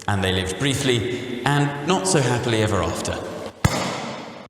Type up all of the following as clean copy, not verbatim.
And they lived briefly and not so happily ever after.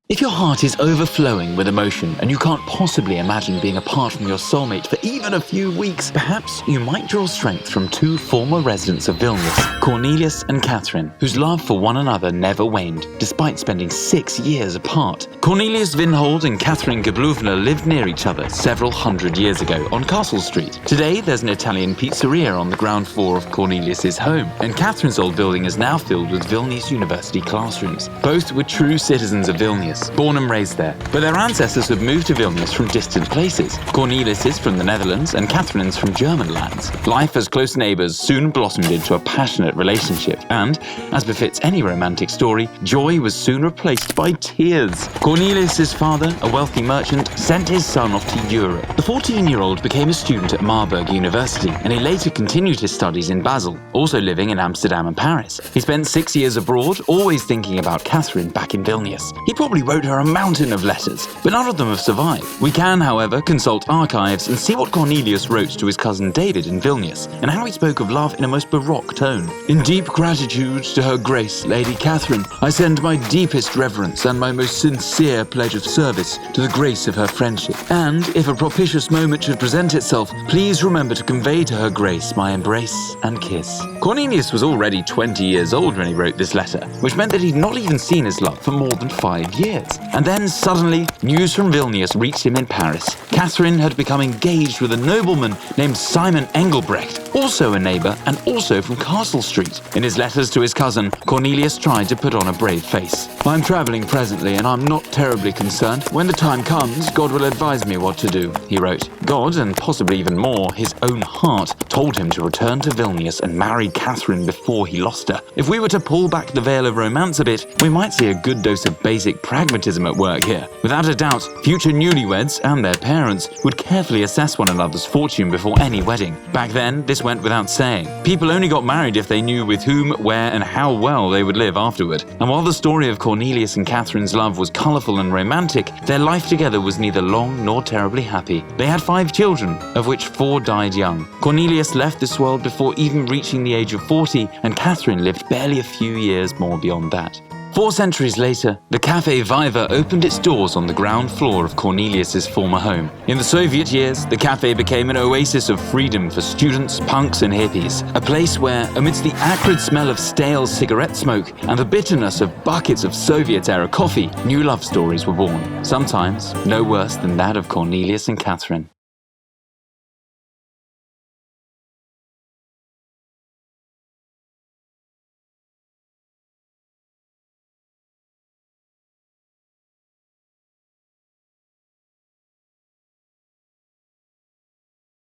If your heart is overflowing with emotion and you can't possibly imagine being apart from your soulmate for even a few weeks, perhaps you might draw strength from two former residents of Vilnius, Cornelius and Catherine, whose love for one another never waned, despite spending 6 years apart. Cornelius Vinhold and Catherine Gabluvna lived near each other several hundred years ago on Castle Street. Today, there's an Italian pizzeria on the ground floor of Cornelius's home, and Catherine's old building is now filled with Vilnius University classrooms. Both were true citizens of Vilnius, born and raised there, but their ancestors have moved to Vilnius from distant places. Cornelius is from the Netherlands and Catherine's from German lands. Life as close neighbours soon blossomed into a passionate relationship, and, as befits any romantic story, joy was soon replaced by tears. Cornelius's father, a wealthy merchant, sent his son off to Europe. The 14-year-old became a student at Marburg University, and he later continued his studies in Basel, also living in Amsterdam and Paris. He spent 6 years abroad, always thinking about Catherine back in Vilnius. He probably wrote her a mountain of letters, but none of them have survived. We can, however, consult archives and see what Cornelius wrote to his cousin David in Vilnius, and how he spoke of love in a most baroque tone. "In deep gratitude to her grace, Lady Catherine, I send my deepest reverence and my most sincere pledge of service to the grace of her friendship. And, if a propitious moment should present itself, please remember to convey to her grace my embrace and kiss." Cornelius was already 20 years old when he wrote this letter, which meant that he'd not even seen his love for more than 5 years. And then suddenly, news from Vilnius reached him in Paris. Catherine had become engaged with a nobleman named Simon Engelbrecht, also a neighbour and also from Castle Street. In his letters to his cousin, Cornelius tried to put on a brave face. "I'm travelling presently and I'm not terribly concerned. When the time comes, God will advise me what to do," he wrote. God, and possibly even more, his own heart, told him to return to Vilnius and marry Catherine before he lost her. If we were to pull back the veil of romance a bit, we might see a good dose of basic pragmatism at work here. Without a doubt, future newlyweds and their parents would carefully assess one another's fortune before any wedding. Back then, this went without saying. People only got married if they knew with whom, where, and how well they would live afterward. And while the story of Cornelius and Catherine's love was colourful and romantic, their life together was neither long nor terribly happy. They had 5 children, of which 4 died young. Cornelius left this world before even reaching the age of 40, and Catherine lived barely a few years more beyond that. 4 centuries later, the Café Viva opened its doors on the ground floor of Cornelius's former home. In the Soviet years, the cafe became an oasis of freedom for students, punks and hippies, a place where, amidst the acrid smell of stale cigarette smoke and the bitterness of buckets of Soviet-era coffee, new love stories were born, sometimes no worse than that of Cornelius and Catherine.